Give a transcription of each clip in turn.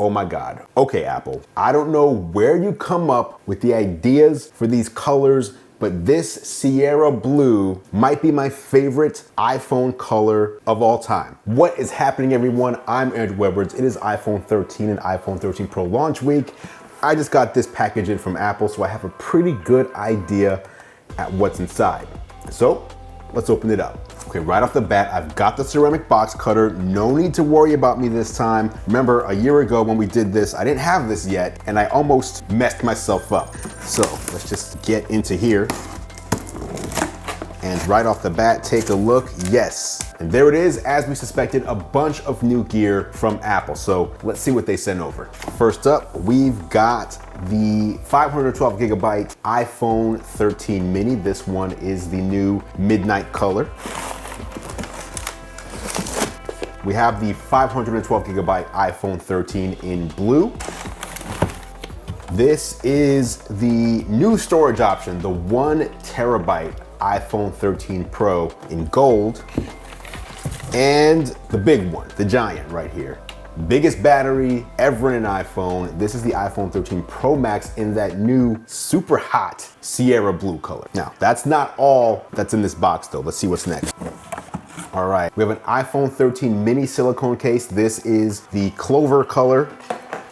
Oh my God. Okay, Apple. I don't know where you come up with the ideas for these colors, but this Sierra Blue might be my favorite iPhone color of all time. What is happening, everyone? I'm Andrew Edwards. It is iPhone 13 and iPhone 13 Pro launch week. I just got this package in from Apple, so I have a pretty good idea at what's inside. So let's open it up. Okay, right off the bat, I've got the ceramic box cutter. No need to worry about me this time. Remember, a year ago when we did this, I didn't have this yet, and I almost messed myself up. So let's just get into here. And right off the bat, take a look. Yes, and there it is, as we suspected, a bunch of new gear from Apple. So let's see what they sent over. First up, we've got the 512 gigabyte iPhone 13 mini. This one is the new midnight color. We have the 512 gigabyte iPhone 13 in blue. This is the new storage option, the 1 terabyte iPhone 13 Pro in gold. And the big one, the giant right here. Biggest battery ever in an iPhone. This is the iPhone 13 Pro Max in that new super hot Sierra Blue color. Now, that's not all that's in this box though. Let's see what's next. All right, we have an iPhone 13 mini silicone case. This is the clover color.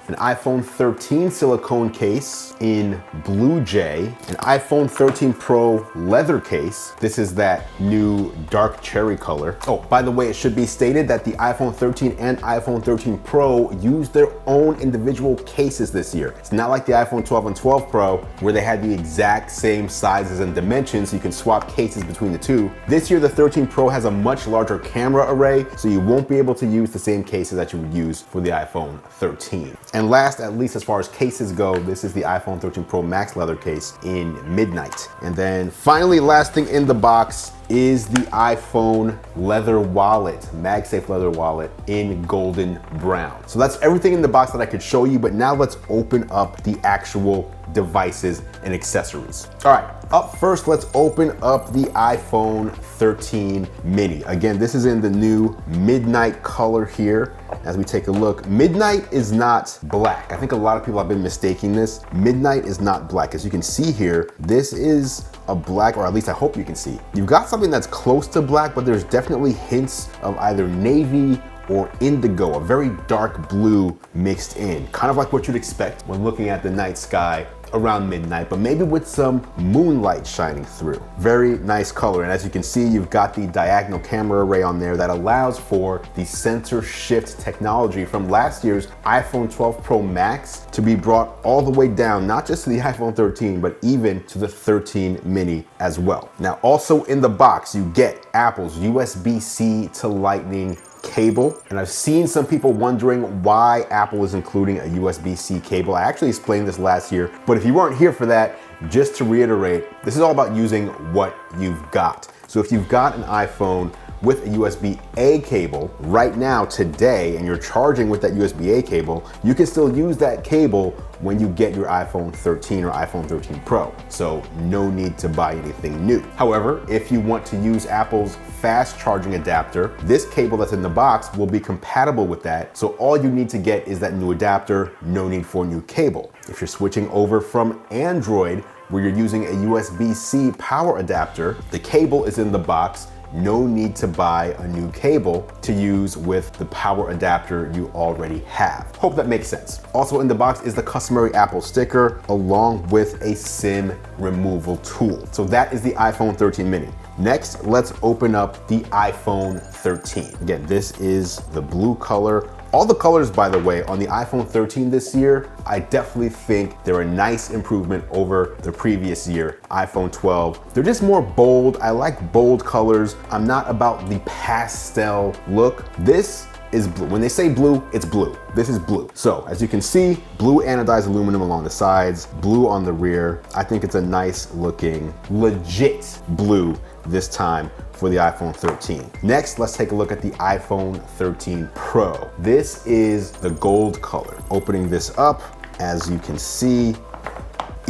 An iPhone 13 silicone case in Blue Jay, an iPhone 13 Pro leather case. This is that new dark cherry color. Oh, by the way, it should be stated that the iPhone 13 and iPhone 13 Pro use their own individual cases this year. It's not like the iPhone 12 and 12 Pro where they had the exact same sizes and dimensions so you can swap cases between the two. This year, the 13 Pro has a much larger camera array, so you won't be able to use the same cases that you would use for the iPhone 13. And last, at least as far as cases go, this is the iPhone 13 Pro Max leather case in midnight. And then finally, last thing in the box is the iPhone leather wallet, MagSafe leather wallet in golden brown. So that's everything in the box that I could show you, but now let's open up the actual devices and accessories. All right, up first, let's open up the iPhone 13 mini. Again, this is in the new midnight color here. As we take a look, midnight is not black. I think a lot of people have been mistaking this. Midnight is not black. As you can see here, this is a black, or at least I hope you can see. You've got something that's close to black, but there's definitely hints of either navy or indigo, a very dark blue mixed in. Kind of like what you'd expect when looking at the night sky around midnight, but maybe with some moonlight shining through. Very nice color. And as you can see, you've got the diagonal camera array on there that allows for the sensor shift technology from last year's iPhone 12 Pro Max to be brought all the way down, not just to the iPhone 13, but even to the 13 mini as well. Now, also in the box, you get Apple's USB-C to Lightning cable. And I've seen some people wondering why Apple is including a USB-C cable. I actually explained this last year, but if you weren't here for that, just to reiterate, this is all about using what you've got. So if you've got an iPhone with a USB-A cable right now today, and you're charging with that USB-A cable, you can still use that cable when you get your iPhone 13 or iPhone 13 Pro. So no need to buy anything new. However, if you want to use Apple's fast charging adapter, this cable that's in the box will be compatible with that. So all you need to get is that new adapter, no need for a new cable. If you're switching over from Android, where you're using a USB-C power adapter, the cable is in the box. No need to buy a new cable to use with the power adapter you already have. Hope that makes sense. Also in the box is the customary Apple sticker along with a SIM removal tool. So that is the iPhone 13 mini. Next, let's open up the iPhone 13. Again, this is the blue color. All the colors, by the way, on the iPhone 13 this year, I definitely think they're a nice improvement over the previous year, iPhone 12. They're just more bold. I like bold colors. I'm not about the pastel look. This is blue. When they say blue, it's blue. This is blue. So as you can see, blue anodized aluminum along the sides, blue on the rear. I think it's a nice looking, legit blue this time for the iPhone 13. Next, let's take a look at the iPhone 13 Pro. This is the gold color. Opening this up, as you can see,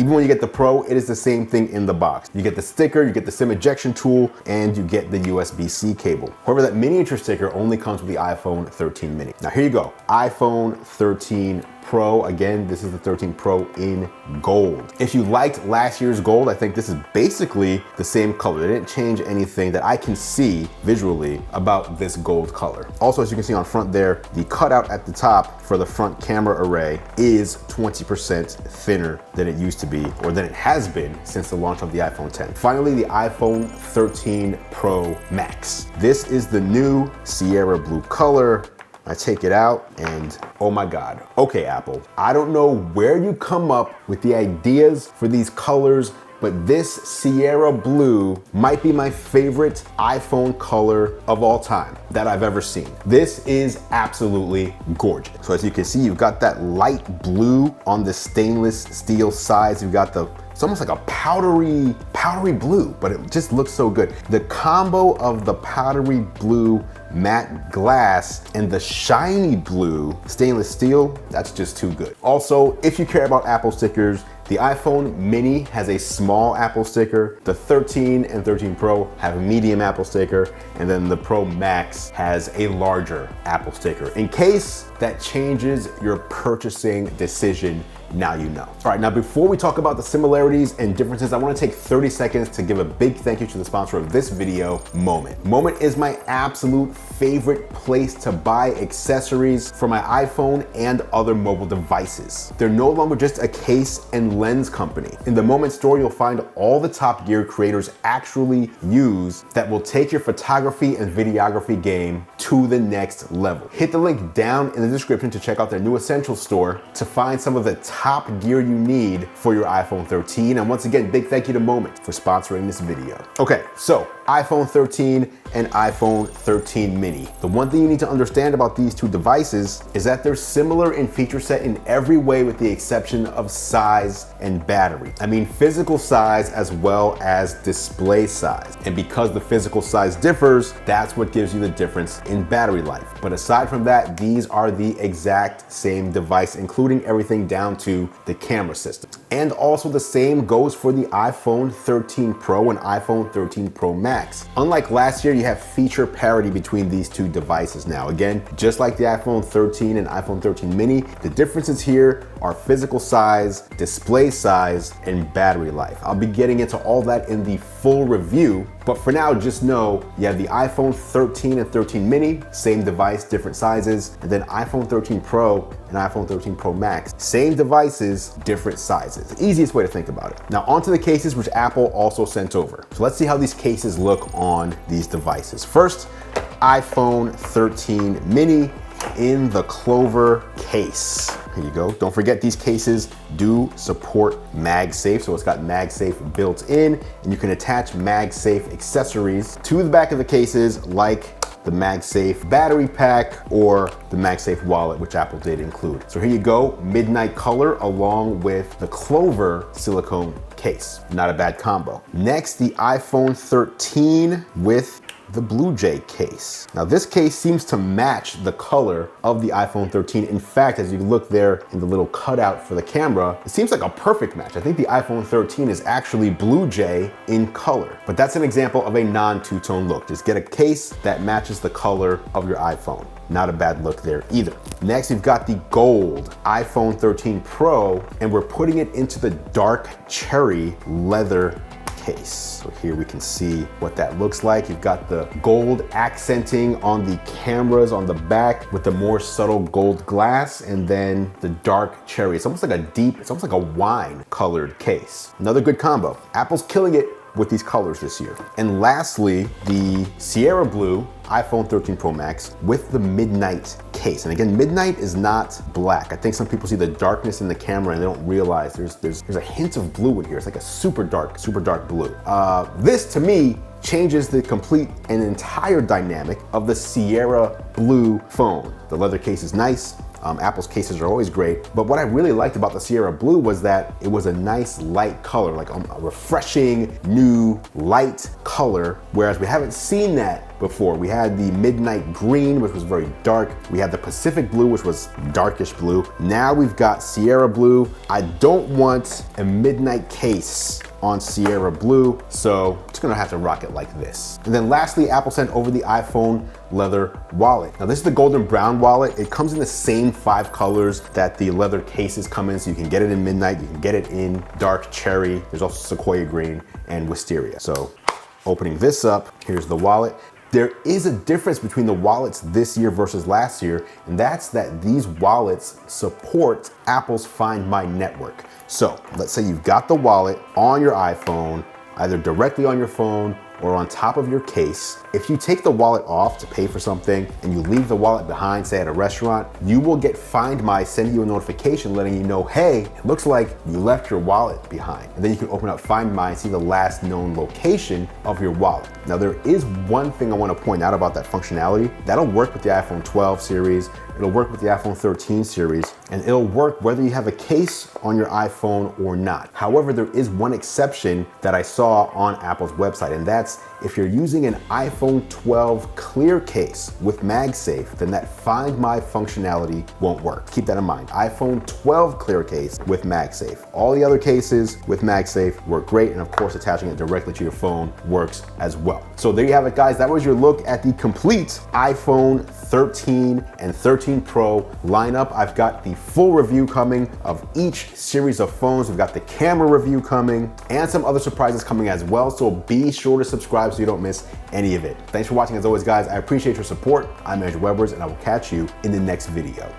Even when you get the Pro, it is the same thing in the box. You get the sticker, you get the SIM ejection tool, and you get the USB-C cable. However, that miniature sticker only comes with the iPhone 13 mini. Now here you go, iPhone 13 Pro. Again, this is the 13 Pro in gold. If you liked last year's gold, I think this is basically the same color. They didn't change anything that I can see visually about this gold color. Also, as you can see on front there, the cutout at the top for the front camera array is 20% thinner than it used to be, or than it has been since the launch of the iPhone 10. Finally, the iPhone 13 Pro Max. This is the new Sierra blue color. I take it out and oh my God. Okay, Apple, I don't know where you come up with the ideas for these colors, but this Sierra blue might be my favorite iPhone color of all time that I've ever seen. This is absolutely gorgeous. So as you can see, you've got that light blue on the stainless steel sides. You've got it's almost like a powdery blue, but it just looks so good. The combo of the powdery blue matte glass and the shiny blue stainless steel, that's just too good. Also, if you care about Apple stickers, the iPhone mini has a small Apple sticker, the 13 and 13 Pro have a medium Apple sticker, and then the Pro Max has a larger Apple sticker. In case that changes your purchasing decision, now you know. All right, now before we talk about the similarities and differences, I wanna take 30 seconds to give a big thank you to the sponsor of this video, Moment. Moment is my absolute favorite place to buy accessories for my iPhone and other mobile devices. They're no longer just a case and lens company. In the Moment store, you'll find all the top gear creators actually use that will take your photography and videography game to the next level. Hit the link down in the description to check out their new Essentials store to find some of the top gear you need for your iPhone 13. And once again, big thank you to Moment for sponsoring this video. Okay, so iPhone 13 and iPhone 13 mini. The one thing you need to understand about these two devices is that they're similar in feature set in every way with the exception of size and battery. I mean physical size as well as display size. And because the physical size differs, that's what gives you the difference in battery life. But aside from that, these are the exact same device, including everything down to the camera system. And also the same goes for the iPhone 13 Pro and iPhone 13 Pro Max. Unlike last year, you have feature parity between these two devices now. Again, just like the iPhone 13 and iPhone 13 mini, the differences here are physical size, display size, and battery life. I'll be getting into all that in the full review, but for now, just know you have the iPhone 13 and 13 mini, same device, different sizes, and then iPhone 13 Pro and iPhone 13 Pro Max, same devices, different sizes. The easiest way to think about it. Now onto the cases, which Apple also sent over. So let's see how these cases look on these devices. First, iPhone 13 mini in the Clover case. Here you go. Don't forget these cases do support MagSafe, so it's got MagSafe built in, and you can attach MagSafe accessories to the back of the cases like the MagSafe battery pack or the MagSafe Wallet, which Apple did include. So here you go, midnight color along with the Clover silicone case. Not a bad combo. Next, the iPhone 13 with the Blue Jay case. Now this case seems to match the color of the iPhone 13. In fact, as you look there in the little cutout for the camera, it seems like a perfect match. I think the iPhone 13 is actually Blue Jay in color, but that's an example of a non-two-tone look. Just get a case that matches the color of your iPhone. Not a bad look there either. Next, we've got the gold iPhone 13 Pro, and we're putting it into the dark cherry leather case. So here we can see what that looks like. You've got the gold accenting on the cameras on the back with the more subtle gold glass, and then the dark cherry. It's almost like it's almost like a wine colored case. Another good combo. Apple's killing it with these colors this year. And lastly, the Sierra Blue iPhone 13 Pro Max with the midnight case. And again, midnight is not black. I think some people see the darkness in the camera and they don't realize there's a hint of blue in here. It's like a super dark blue. This to me changes the complete and entire dynamic of the Sierra Blue phone. The leather case is nice. Apple's cases are always great. But what I really liked about the Sierra Blue was that it was a nice light color, like a refreshing, new, light color, whereas we haven't seen that before. We had the Midnight Green, which was very dark. We had the Pacific Blue, which was darkish blue. Now we've got Sierra Blue. I don't want a midnight case on Sierra Blue, so I'm just gonna have to rock it like this. And then lastly, Apple sent over the iPhone leather wallet. Now this is the golden brown wallet. It comes in the same 5 colors that the leather cases come in, so you can get it in midnight, you can get it in dark cherry, there's also sequoia green and wisteria. So opening this up, here's the wallet. There is a difference between the wallets this year versus last year, and that's that these wallets support Apple's Find My network. So let's say you've got the wallet on your iPhone, either directly on your phone or on top of your case. If you take the wallet off to pay for something and you leave the wallet behind, say at a restaurant, you will get Find My sending you a notification letting you know, hey, it looks like you left your wallet behind. And then you can open up Find My and see the last known location of your wallet. Now there is one thing I want to point out about that functionality. That'll work with the iPhone 12 series, it'll work with the iPhone 13 series, and it'll work whether you have a case on your iPhone or not. However, there is one exception that I saw on Apple's website, and that's if you're using an iPhone 12 clear case with MagSafe, then that Find My functionality won't work. Keep that in mind. iPhone 12 clear case with MagSafe. All the other cases with MagSafe work great, and of course attaching it directly to your phone works as well. So there you have it, guys. That was your look at the complete iPhone 13 and 13 Pro lineup. I've got the full review coming of each series of phones. We've got the camera review coming and some other surprises coming as well. So be sure to subscribe so you don't miss any of it. Thanks for watching as always, guys. I appreciate your support. I'm Andrew Webbers, and I will catch you in the next video.